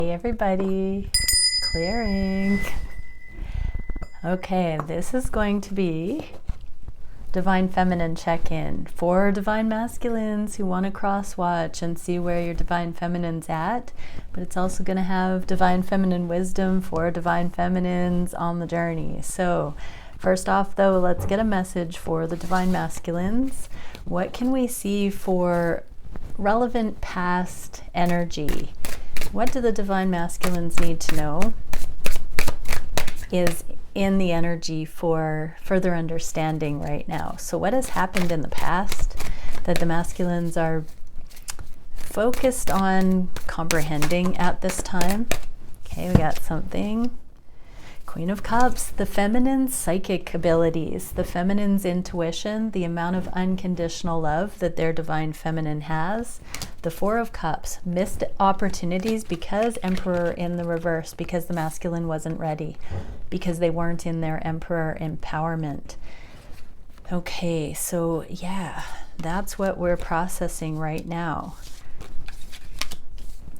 Hey everybody, clearing. Okay, this is going to be Divine Feminine check-in for Divine Masculines who want to cross-watch and see where your Divine Feminine's at, but it's also going to have Divine Feminine wisdom for Divine Feminines on the journey. So first off though, let's get a message for the Divine Masculines. What can we see for relevant past energy? What do the Divine Masculines need to know is in the energy for further understanding right now. So what has happened in the past that the masculines are focused on comprehending at this time? Okay, we got something. Queen of Cups, the feminine's psychic abilities, the feminine's intuition, the amount of unconditional love that their Divine Feminine has. The Four of Cups, missed opportunities because Emperor in the reverse, because the masculine wasn't ready, because they weren't in their Emperor empowerment. Okay, so yeah, that's what we're processing right now.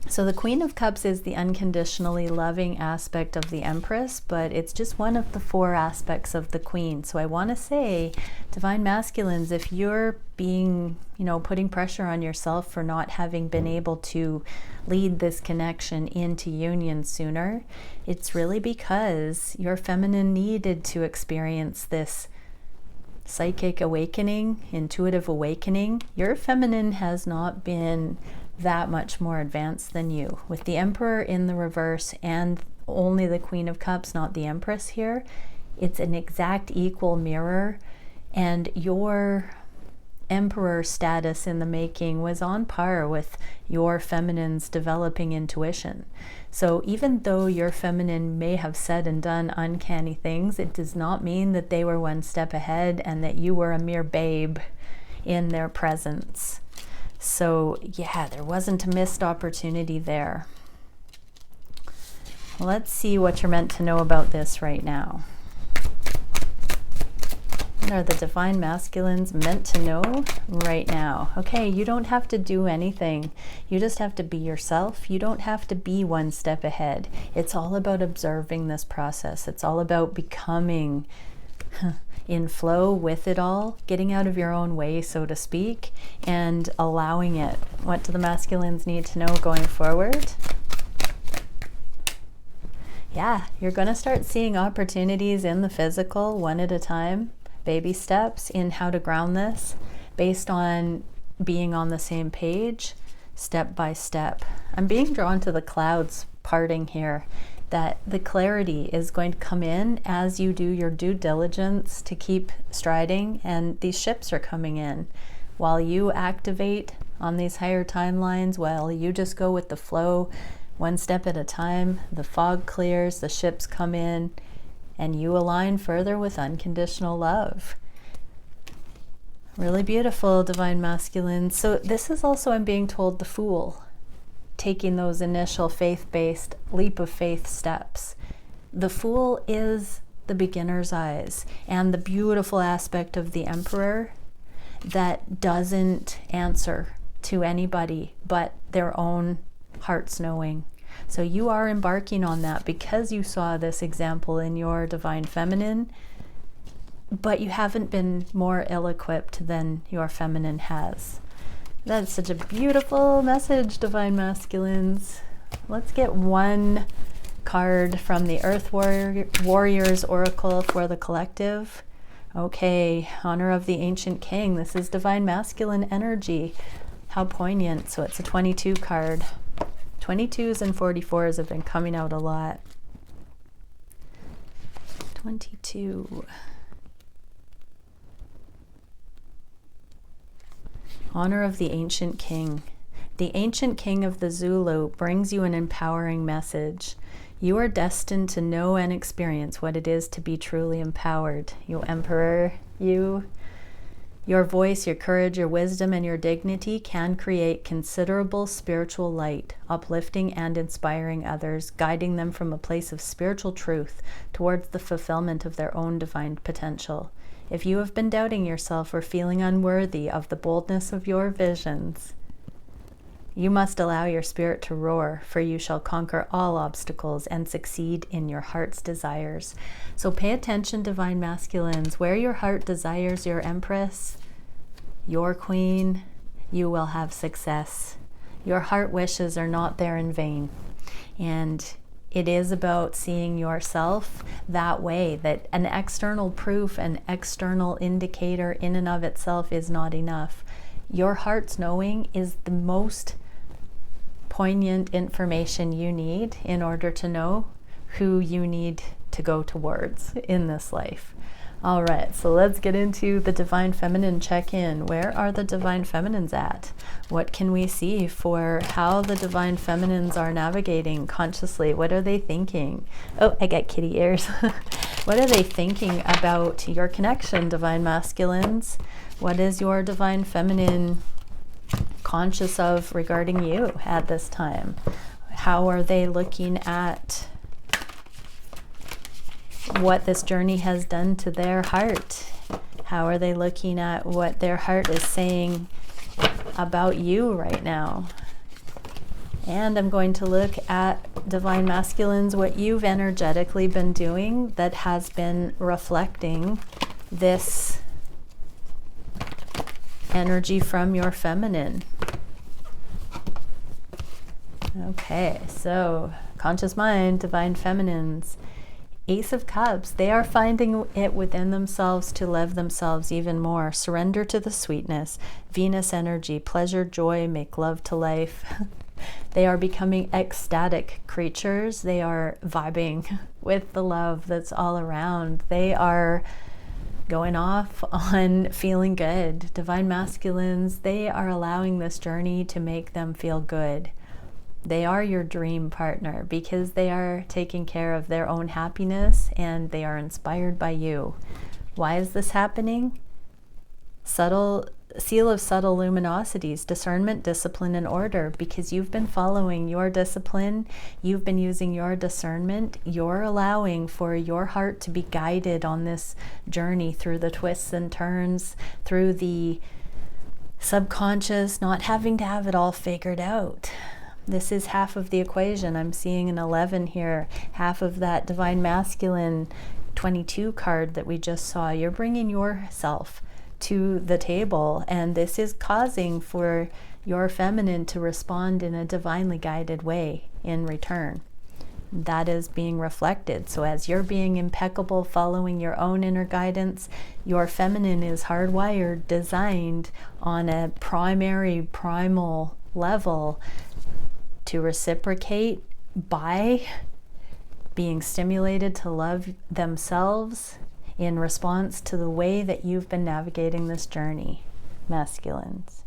So the Queen of Cups is the unconditionally loving aspect of the Empress, but it's just one of the four aspects of the Queen. So I want to say, Divine Masculines, if you're being, putting pressure on yourself for not having been able to lead this connection into union sooner, it's really because your feminine needed to experience this psychic awakening, intuitive awakening. Your feminine has not been that much more advanced than you. With the Emperor in the reverse and only the Queen of Cups, not the Empress here, it's an exact equal mirror, and your Emperor status in the making was on par with your feminine's developing intuition. So even though your feminine may have said and done uncanny things, it does not mean that they were one step ahead and that you were a mere babe in their presence. So yeah, there wasn't a missed opportunity there. Let's see what you're meant to know about this right now. What are the Divine Masculines meant to know right now? Okay, you don't have to do anything. You just have to be yourself. You don't have to be one step ahead. It's all about observing this process. It's all about becoming in flow with it all, getting out of your own way, so to speak, and allowing it. What do the masculines need to know going forward? Yeah, you're going to start seeing opportunities in the physical one at a time, baby steps in how to ground this based on being on the same page, step by step. I'm being drawn to the clouds parting here, that the clarity is going to come in as you do your due diligence to keep striding, and these ships are coming in. While you activate on these higher timelines, while you just go with the flow, one step at a time, the fog clears, the ships come in, and you align further with unconditional love. Really beautiful, Divine Masculine. So this is also, I'm being told, the Fool, taking those initial faith-based leap of faith steps. The Fool is the beginner's eyes and the beautiful aspect of the Emperor that doesn't answer to anybody but their own heart's knowing. So you are embarking on that because you saw this example in your Divine Feminine, but you haven't been more ill-equipped than your feminine has. That's such a beautiful message, Divine Masculines. Let's get one card from the Earth Warriors Oracle for the collective. Okay, Honor of the Ancient King. This is Divine Masculine energy. How poignant. So it's a 22 card. 22s and 44s have been coming out a lot. 22. Honor of the Ancient King. The Ancient King of the Zulu brings you an empowering message. You are destined to know and experience what it is to be truly empowered. You Emperor, your voice, your courage, your wisdom, and your dignity can create considerable spiritual light, uplifting and inspiring others, guiding them from a place of spiritual truth towards the fulfillment of their own divine potential. If you have been doubting yourself or feeling unworthy of the boldness of your visions, You must allow your spirit to roar, for you shall conquer all obstacles and succeed in your heart's desires. So pay attention, divine masculines. Where your heart desires your empress, your queen, you will have success. Your heart wishes are not there in vain. And it is about seeing yourself that way, that an external proof, an external indicator in and of itself is not enough. Your heart's knowing is the most poignant information you need in order to know who you need to go towards in this life. All right, so let's get into the Divine Feminine check-in. Where are the Divine Feminines at? What can we see for how the Divine Feminines are navigating consciously? What are they thinking? Oh, I got kitty ears. What are they thinking about your connection, Divine Masculines? What is your Divine Feminine conscious of regarding you at this time? How are they looking at what this journey has done to their heart? How are they looking at what their heart is saying about you right now? And I'm going to look at Divine Masculines, what you've energetically been doing that has been reflecting this energy from your feminine. Okay, so conscious mind, Divine Feminines. Ace of Cups, they are finding it within themselves to love themselves even more. Surrender to the sweetness. Venus energy, pleasure, joy, make love to life. They are becoming ecstatic creatures. They are vibing with the love that's all around. They are going off on feeling good. Divine Masculines, they are allowing this journey to make them feel good. They are your dream partner because they are taking care of their own happiness and they are inspired by you. Why is this happening? Seal of subtle luminosities, discernment, discipline, and order. Because you've been following your discipline, you've been using your discernment, you're allowing for your heart to be guided on this journey through the twists and turns, through the subconscious, not having to have it all figured out. This is half of the equation. I'm seeing an 11 here, half of that Divine Masculine 22 card that we just saw. You're bringing yourself to the table, and this is causing for your feminine to respond in a divinely guided way in return. That is being reflected. So as you're being impeccable, following your own inner guidance, your feminine is hardwired, designed on a primal level to reciprocate by being stimulated to love themselves in response to the way that you've been navigating this journey, masculines.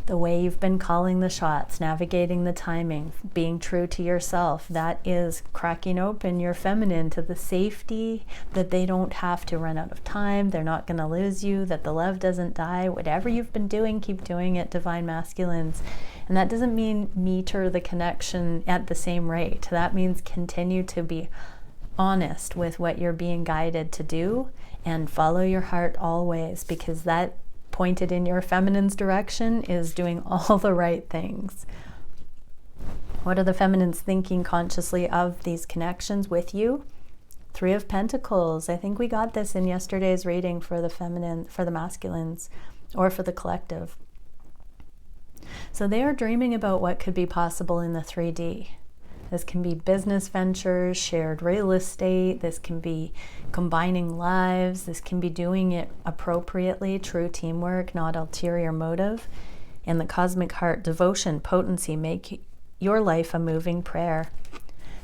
The way you've been calling the shots, navigating the timing, being true to yourself, that is cracking open your feminine to the safety that they don't have to run out of time, they're not going to lose you, that the love doesn't die. Whatever you've been doing, keep doing it, Divine Masculines. And that doesn't mean meter the connection at the same rate. That means continue to be honest with what you're being guided to do and follow your heart always, because that pointed in your feminine's direction is doing all the right things. What are the feminines thinking consciously of these connections with you? Three of Pentacles. I think we got this in yesterday's reading for the feminine, for the masculines, or for the collective. So they are dreaming about what could be possible in the 3D. This can be business ventures, shared real estate. This can be combining lives. This can be doing it appropriately, true teamwork, not ulterior motive. And the cosmic heart, devotion, potency, make your life a moving prayer.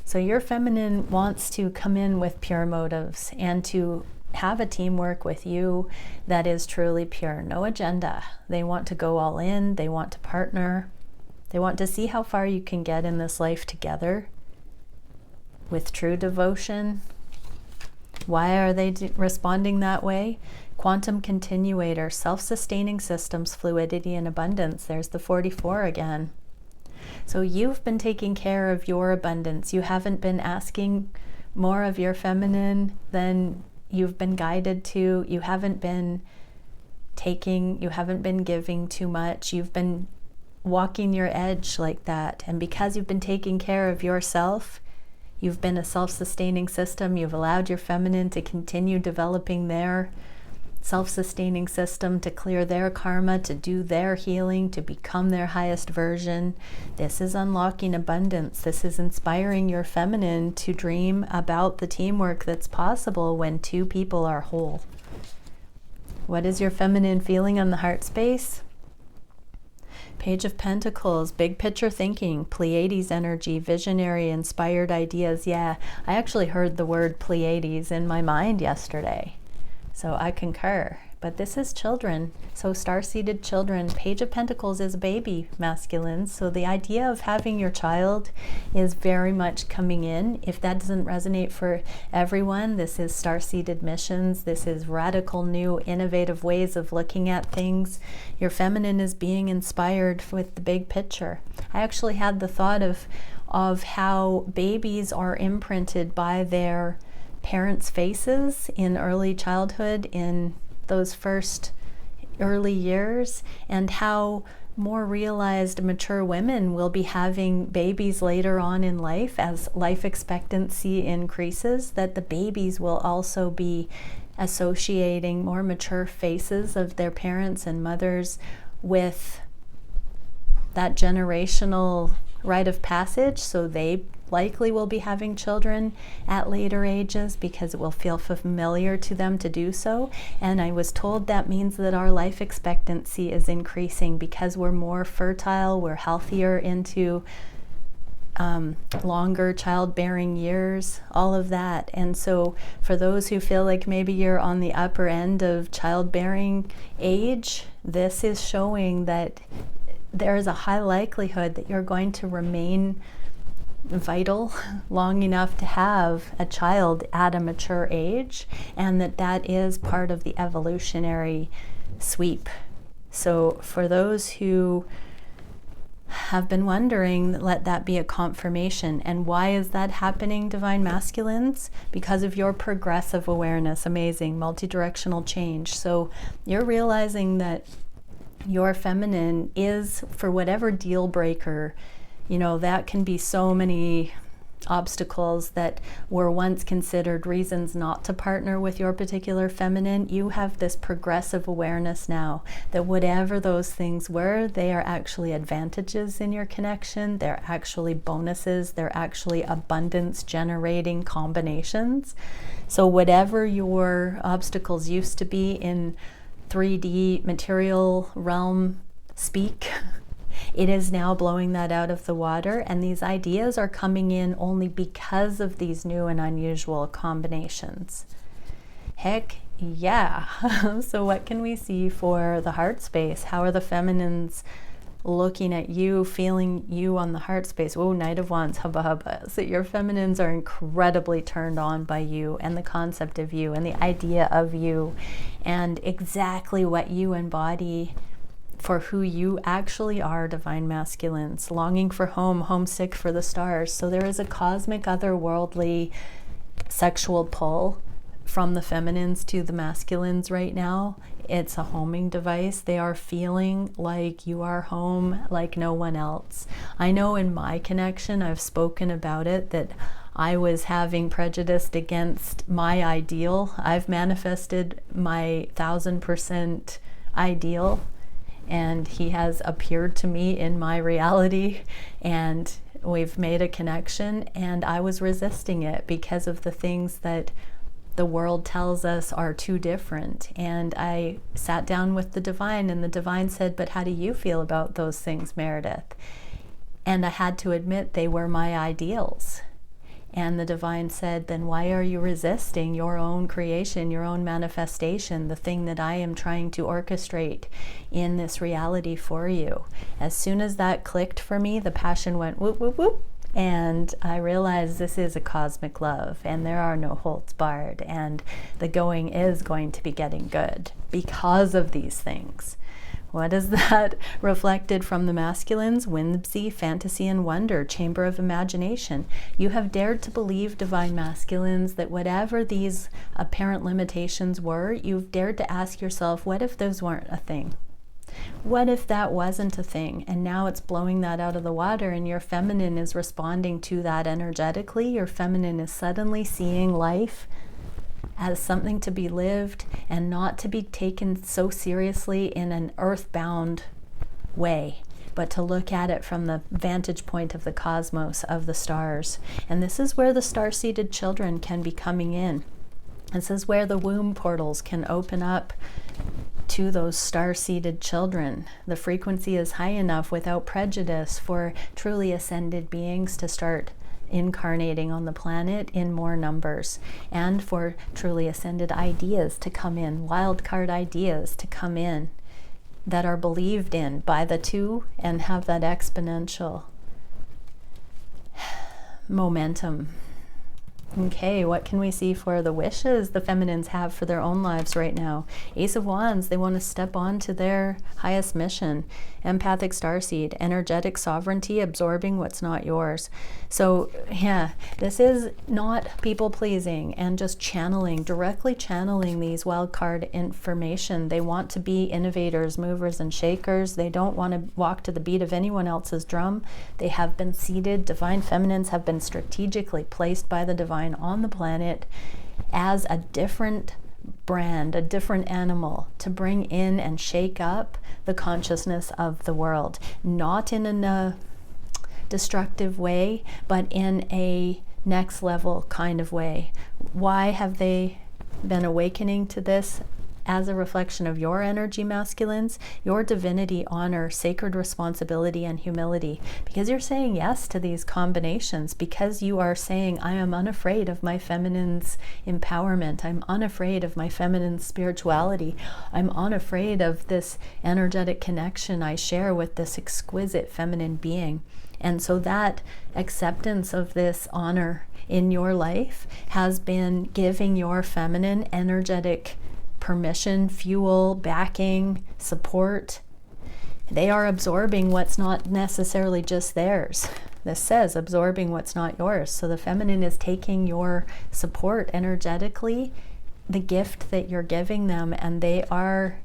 So your feminine wants to come in with pure motives and to have a teamwork with you that is truly pure, no agenda. They want to go all in. They want to partner. They want to see how far you can get in this life together with true devotion. Why are they responding that way? Quantum continuator, self-sustaining systems, fluidity, and abundance. There's the 44 again. So you've been taking care of your abundance. You haven't been asking more of your feminine than you've been guided to. You haven't been taking, you haven't been giving too much. You've been walking your edge like that. And because you've been taking care of yourself, you've been a self-sustaining system, you've allowed your feminine to continue developing their self-sustaining system, to clear their karma, to do their healing, to become their highest version. This is unlocking abundance. This is inspiring your feminine to dream about the teamwork that's possible when two people are whole. What is your feminine feeling on the heart space? Page of Pentacles, big picture thinking, Pleiades energy, visionary, inspired ideas. Yeah, I actually heard the word Pleiades in my mind yesterday. So I concur. But this is children. So star-seeded children. Page of Pentacles is a baby, masculine. So the idea of having your child is very much coming in. If that doesn't resonate for everyone, this is star-seeded missions. This is radical, new, innovative ways of looking at things. Your feminine is being inspired with the big picture. I actually had the thought of how babies are imprinted by their parents' faces in early childhood, in those first early years, and how more realized, mature women will be having babies later on in life as life expectancy increases, that the babies will also be associating more mature faces of their parents and mothers with that generational rite of passage. So they likely will be having children at later ages because it will feel familiar to them to do so. And I was told that means that our life expectancy is increasing because we're more fertile, we're healthier into longer childbearing years, all of that. And so for those who feel like maybe you're on the upper end of childbearing age, this is showing that there is a high likelihood that you're going to remain vital long enough to have a child at a mature age, and that is part of the evolutionary sweep. So for those who have been wondering, let that be a confirmation. And why is that happening, Divine Masculines? Because of your progressive awareness. Amazing, multi-directional change. So you're realizing that your feminine is, for whatever deal breaker, you know, that can be so many obstacles that were once considered reasons not to partner with your particular feminine. You have this progressive awareness now that whatever those things were, they are actually advantages in your connection. They're actually bonuses. They're actually abundance generating combinations. So whatever your obstacles used to be in 3D material realm speak, it is now blowing that out of the water, and these ideas are coming in only because of these new and unusual combinations. Heck yeah. So what can we see for the heart space? How are the feminines looking at you, feeling you on the heart space? Oh, Knight of Wands, hubba hubba. So your feminines are incredibly turned on by you and the concept of you and the idea of you and exactly what you embody for who you actually are, Divine Masculines. Longing for home, homesick for the stars. So there is a cosmic, otherworldly sexual pull from the feminines to the masculines right now. It's a homing device. They are feeling like you are home like no one else. I know in my connection, I've spoken about it, that I was having prejudice against my ideal. I've manifested my 1000% ideal, and he has appeared to me in my reality, and we've made a connection, and I was resisting it because of the things that the world tells us are too different. And I sat down with the divine, and the divine said, but how do you feel about those things, Meredith? And I had to admit they were my ideals. And the divine said, then why are you resisting your own creation, your own manifestation, the thing that I am trying to orchestrate in this reality for you? As soon as that clicked for me, the passion went whoop, whoop, whoop. And I realized this is a cosmic love, and there are no holds barred, and the going is going to be getting good because of these things. What is that reflected from the masculines? Whimsy, fantasy, and wonder, chamber of imagination. You have dared to believe, Divine Masculines, that whatever these apparent limitations were, you've dared to ask yourself, what if those weren't a thing? What if that wasn't a thing and now it's blowing that out of the water and your feminine is responding to that energetically? Your feminine is suddenly seeing life as something to be lived and not to be taken so seriously in an earthbound way, but to look at it from the vantage point of the cosmos, of the stars. And this is where the star-seeded children can be coming in. This is where the womb portals can open up to those star-seeded children. The frequency is high enough without prejudice for truly ascended beings to start incarnating on the planet in more numbers, and for truly ascended ideas to come in, wild card ideas to come in that are believed in by the two and have that exponential momentum. Okay, what can we see for the wishes the feminines have for their own lives right now? Ace of Wands, they want to step on to their highest mission. Empathic starseed, energetic sovereignty, absorbing what's not yours. So yeah, this is not people pleasing and just channeling, directly channeling these wild card information. They want to be innovators, movers and shakers. They don't want to walk to the beat of anyone else's drum. They have been seeded. Divine feminines have been strategically placed by the divine on the planet as a different brand, a different animal to bring in and shake up the consciousness of the world, not in a destructive way, but in a next level kind of way. Why have they been awakening to this? As a reflection of your energy, masculines, your divinity, honor, sacred responsibility, and humility. Because you're saying yes to these combinations, because you are saying, I am unafraid of my feminine's empowerment. I'm unafraid of my feminine spirituality. I'm unafraid of this energetic connection I share with this exquisite feminine being. And so that acceptance of this honor in your life has been giving your feminine energetic permission, fuel, backing, support. They are absorbing what's not necessarily just theirs. This says absorbing what's not yours. So the feminine is taking your support energetically, the gift that you're giving them, and they are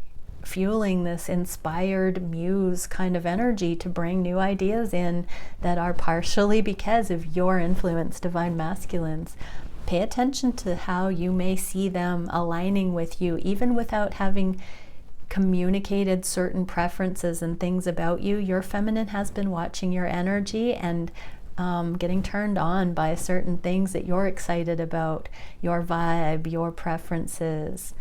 fueling this inspired muse kind of energy to bring new ideas in that are partially because of your influence, divine masculines. Pay attention to how you may see them aligning with you, even without having communicated certain preferences and things about you. Your feminine has been watching your energy and getting turned on by certain things that you're excited about, your vibe, your preferences,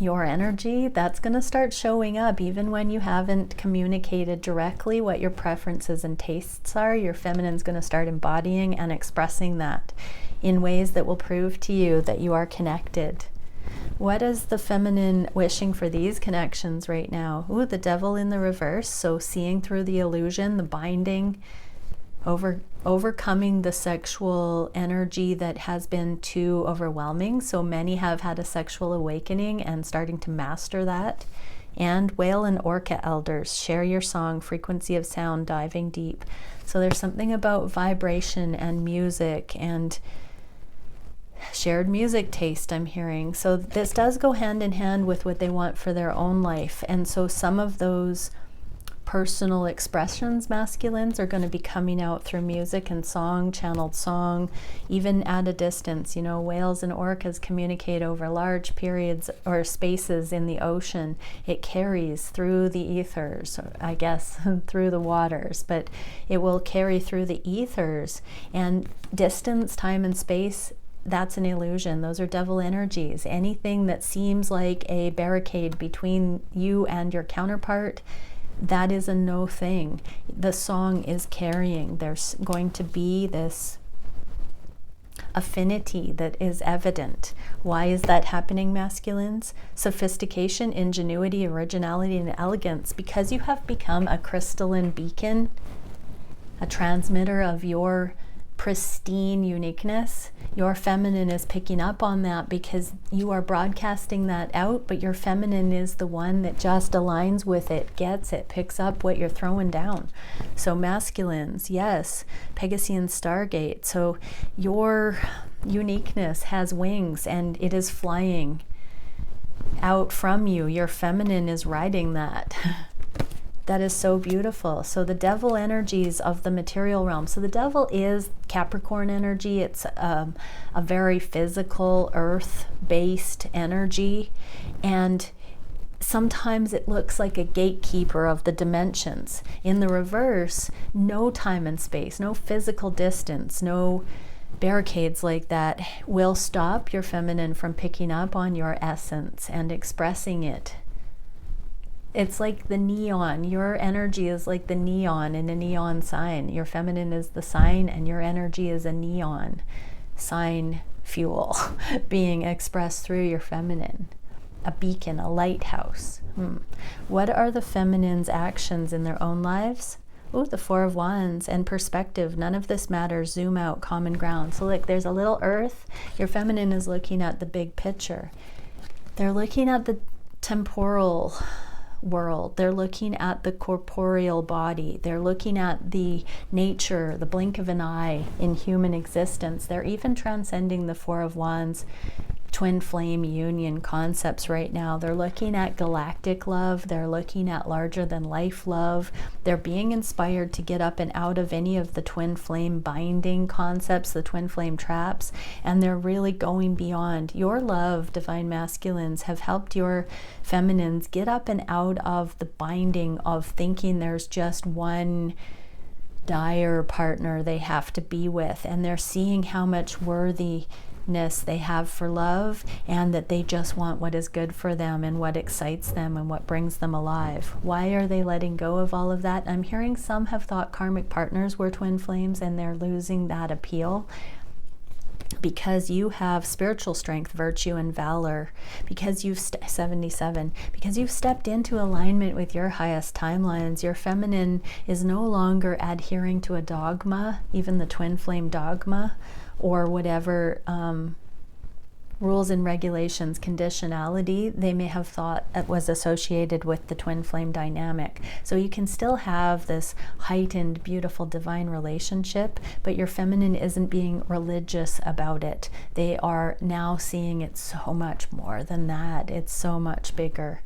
your energy. That's going to start showing up even when you haven't communicated directly what your preferences and tastes are. Your feminine's going to start embodying and expressing that in ways that will prove to you that you are connected. What is the feminine wishing for these connections right now? Ooh, the devil in the reverse. So seeing through the illusion, the binding, overcoming the sexual energy that has been too overwhelming. So many have had a sexual awakening and starting to master that. And whale and orca elders, share your song, frequency of sound, diving deep. So there's something about vibration and music and shared music taste I'm hearing. So this does go hand in hand with what they want for their own life. And so some of those personal expressions, masculines, are going to be coming out through music and song, channeled song, even at a distance. You know, whales and orcas communicate over large periods or spaces in the ocean. It carries through the ethers, I guess, through the waters, but it will carry through the ethers. And distance, time, and space, that's an illusion. Those are devil energies. Anything that seems like a barricade between you and your counterpart, that is a no thing. The song is carrying. There's going to be this affinity that is evident. Why is that happening, masculines? Sophistication, ingenuity, originality, and elegance. Because you have become a crystalline beacon, a transmitter of your pristine uniqueness. Your feminine is picking up on that because you are broadcasting that out, but your feminine is the one that just aligns with it, gets it, picks up what you're throwing down. So masculines, yes, Pegasian Stargate. So your uniqueness has wings and it is flying out from you. Your feminine is riding that. That is so beautiful. So the devil energies of the material realm. So the devil is Capricorn energy. It's a very physical, earth-based energy. And sometimes it looks like a gatekeeper of the dimensions. In the reverse, no time and space, no physical distance, no barricades like that will stop your feminine from picking up on your essence and expressing it. It's like the neon. Your energy is like the neon in a neon sign. Your feminine is the sign, and your energy is a neon sign fuel being expressed through your feminine. A beacon, a lighthouse. What are the feminine's actions in their own lives? Oh, the Four of Wands and perspective. None of this matters. Zoom out, common ground. So look, there's a little earth. Your feminine is looking at the big picture. They're looking at the temporal world. They're looking at the corporeal body. They're looking at the nature, the blink of an eye in human existence. They're even transcending the Four of Wands twin flame union concepts right now. They're looking at galactic love. They're looking at larger than life love. They're being inspired to get up and out of any of the twin flame binding concepts, the twin flame traps, and they're really going beyond. Your love, divine masculines, have helped your feminines get up and out of the binding of thinking there's just one dire partner they have to be with, and they're seeing how much worthiness they have for love, and that they just want what is good for them and what excites them and what brings them alive. Why are they letting go of all of that? I'm hearing some have thought karmic partners were twin flames, and they're losing that appeal because you have spiritual strength, virtue, and valor, because you've 77, because you've stepped into alignment with your highest timelines. Your feminine is no longer adhering to a dogma, even the twin flame dogma, or whatever rules and regulations, conditionality they may have thought it was associated with the twin flame dynamic. So you can still have this heightened, beautiful, divine relationship, but your feminine isn't being religious about it. They are now seeing it so much more than that. It's so much bigger.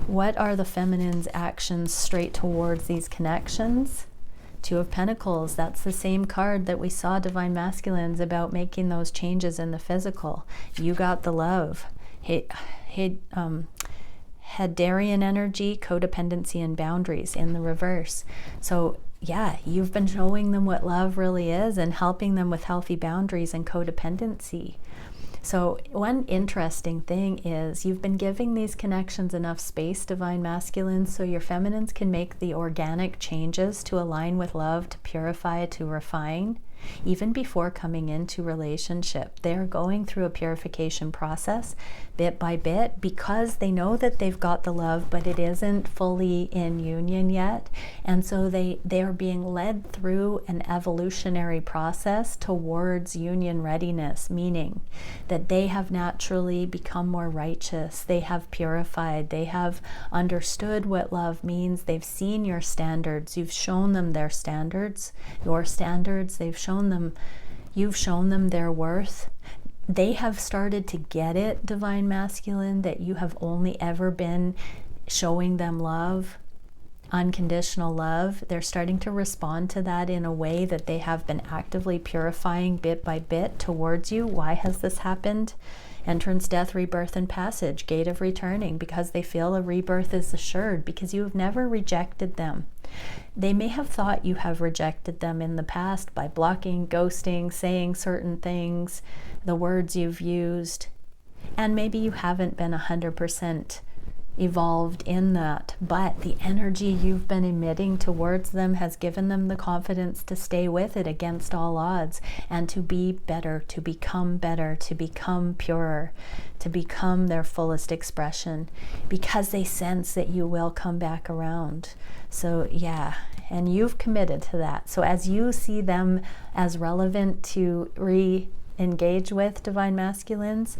What are the feminine's actions straight towards these connections? Two of Pentacles, that's the same card that we saw, divine masculines, about making those changes in the physical. You got the love. Hadarian energy, codependency, and boundaries in the reverse. So yeah, you've been showing them what love really is and helping them with healthy boundaries and codependency. So one interesting thing is you've been giving these connections enough space, divine masculines, so your feminines can make the organic changes to align with love, to purify, to refine. Even before coming into relationship, they're going through a purification process bit by bit, because they know that they've got the love, but it isn't fully in union yet. And so they are being led through an evolutionary process towards union readiness, meaning that they have naturally become more righteous. They have purified. They have understood what love means. They've seen your standards. You've shown them their standards, your standards. They've shown them, you've shown them their worth. They have started to get it, divine masculine, that you have only ever been showing them love, unconditional love. They're starting to respond to that in a way that they have been actively purifying bit by bit towards you. Why has this happened? Entrance, death, rebirth, and passage, gate of returning, because they feel a rebirth is assured, because you have never rejected them. They may have thought you have rejected them in the past by blocking, ghosting, saying certain things, the words you've used, and maybe you haven't been 100% evolved in that, but the energy you've been emitting towards them has given them the confidence to stay with it against all odds, and to be better, to become purer, to become their fullest expression, because they sense that you will come back around. So yeah, and you've committed to that. So as you see them as relevant to re-engage with, divine masculines,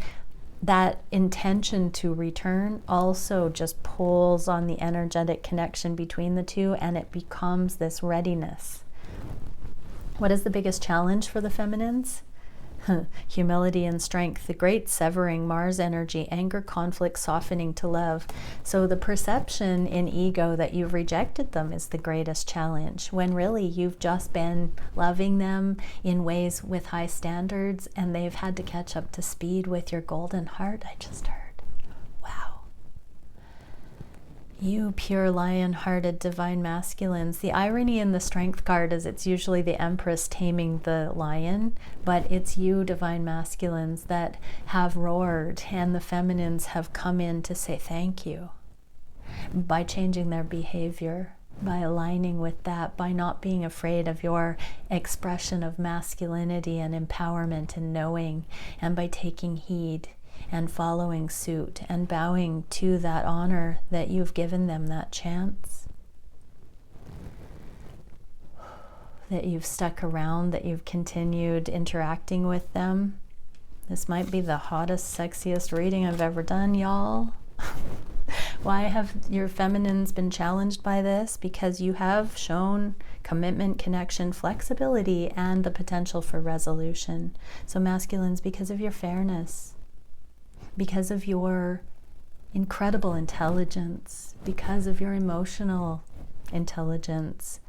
that intention to return also just pulls on the energetic connection between the two, and it becomes this readiness. What is the biggest challenge for the feminines? humility and strength, the great severing, Mars energy, anger, conflict, softening to love. So the perception in ego that you've rejected them is the greatest challenge, when really you've just been loving them in ways with high standards, and they've had to catch up to speed with your golden heart. I just heard. Wow. You pure lion-hearted divine masculines. The irony in the strength card is it's usually the Empress taming the lion, but it's you divine masculines that have roared, and the feminines have come in to say thank you by changing their behavior, by aligning with that, by not being afraid of your expression of masculinity and empowerment and knowing, and by taking heed and following suit and bowing to that honor that you've given them that chance, that you've stuck around, that you've continued interacting with them. This might be the hottest, sexiest reading I've ever done, y'all. Why have your feminines been challenged by this? Because you have shown commitment, connection, flexibility, and the potential for resolution. So masculines, because of your fairness, because of your incredible intelligence, because of your emotional intelligence.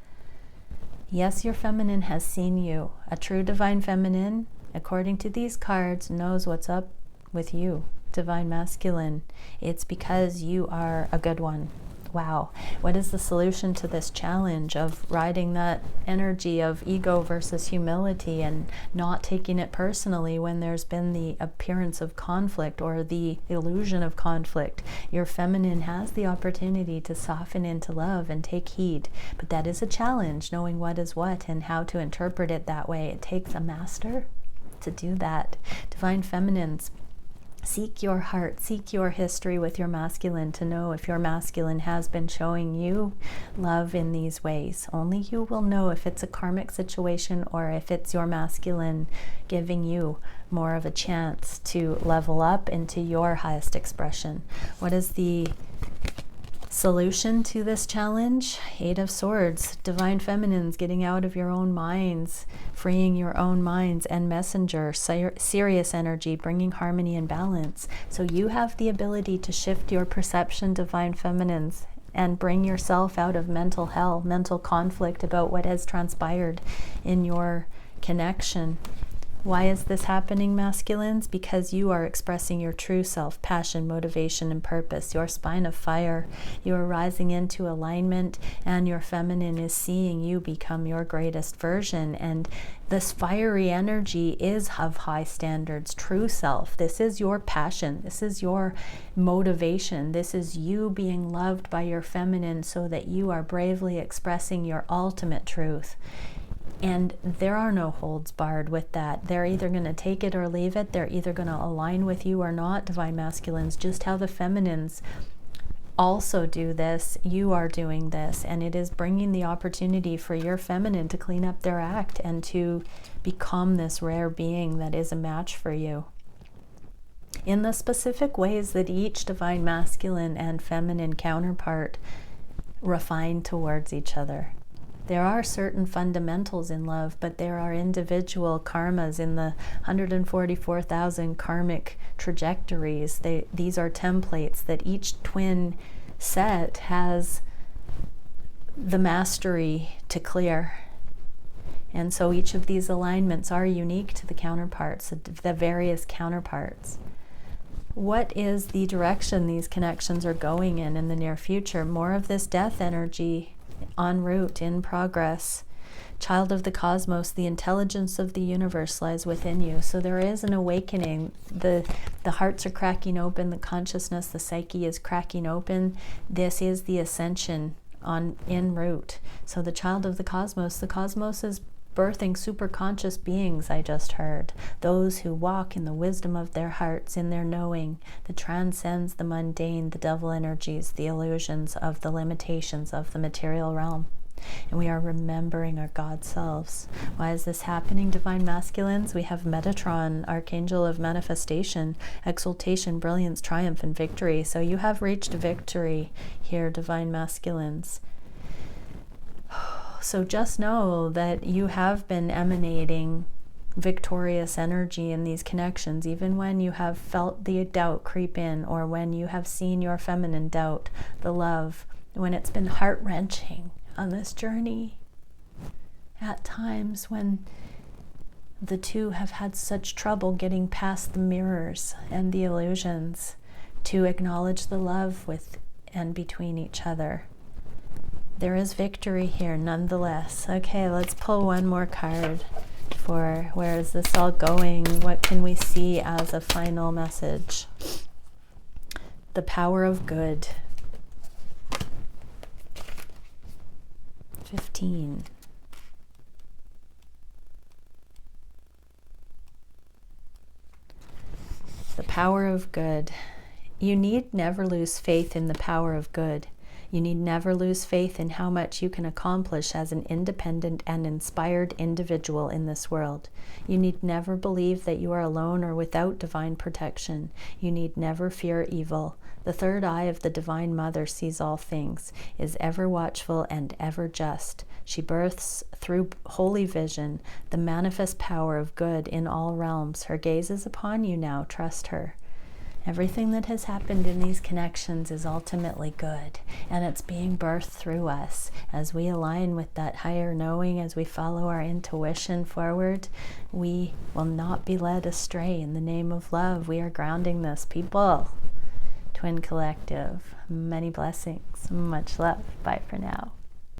Yes, your feminine has seen you. A true divine feminine, according to these cards, knows what's up with you, divine masculine. It's because you are a good one. Wow. What is the solution to this challenge of riding that energy of ego versus humility and not taking it personally when there's been the appearance of conflict or the illusion of conflict? Your feminine has the opportunity to soften into love and take heed, but that is a challenge, knowing what is what and how to interpret it that way. It takes a master to do that. Divine feminines, seek your heart, seek your history with your masculine to know if your masculine has been showing you love in these ways. Only you will know if it's a karmic situation or if it's your masculine giving you more of a chance to level up into your highest expression. What is the solution to this challenge? Eight of Swords, divine feminines, getting out of your own minds, freeing your own minds, and Messenger, Sirius energy, bringing harmony and balance. So you have the ability to shift your perception, divine feminines, and bring yourself out of mental hell, mental conflict about what has transpired in your connection. Why is this happening, masculines? Because you are expressing your true self, passion, motivation, and purpose. Your spine of fire, you are rising into alignment, and your feminine is seeing you become your greatest version. And this fiery energy is of high standards, true self. This is your passion. This is your motivation. This is you being loved by your feminine so that you are bravely expressing your ultimate truth. And there are no holds barred with that. They're either going to take it or leave it. They're either going to align with you or not, divine masculines. Just how the feminines also do this, you are doing this. And it is bringing the opportunity for your feminine to clean up their act and to become this rare being that is a match for you, in the specific ways that each divine masculine and feminine counterpart refine towards each other. There are certain fundamentals in love, but there are individual karmas in the 144,000 karmic trajectories. These are templates that each twin set has the mastery to clear. And so each of these alignments are unique to the counterparts, the various counterparts. What is the direction these connections are going in the near future? More of this death energy en route, in progress. Child of the cosmos, the intelligence of the universe lies within you. So there is an awakening. The hearts are cracking open, the consciousness, the psyche is cracking open. This is the ascension en route. So the child of the cosmos is birthing super conscious beings, I just heard. Those who walk in the wisdom of their hearts, in their knowing that transcends the mundane, the devil energies, the illusions of the limitations of the material realm. And we are remembering our God selves. Why is this happening, divine masculines? We have Metatron, archangel of manifestation, exaltation, brilliance, triumph, and victory. So you have reached victory here, divine masculines. So just know that you have been emanating victorious energy in these connections, even when you have felt the doubt creep in, or when you have seen your feminine doubt the love, when it's been heart-wrenching on this journey. At times when the two have had such trouble getting past the mirrors and the illusions to acknowledge the love with and between each other. There is victory here nonetheless. Okay, let's pull one more card for where is this all going? What can we see as a final message? The power of good. 15. The power of good. You need never lose faith in the power of good. You need never lose faith in how much you can accomplish as an independent and inspired individual in this world. You need never believe that you are alone or without divine protection. You need never fear evil. The third eye of the Divine Mother sees all things, is ever watchful and ever just. She births through holy vision the manifest power of good in all realms. Her gaze is upon you now. Trust her. Everything that has happened in these connections is ultimately good, and it's being birthed through us. As we align with that higher knowing, as we follow our intuition forward, we will not be led astray in the name of love. We are grounding this, people. Twin Collective, many blessings, much love. Bye for now.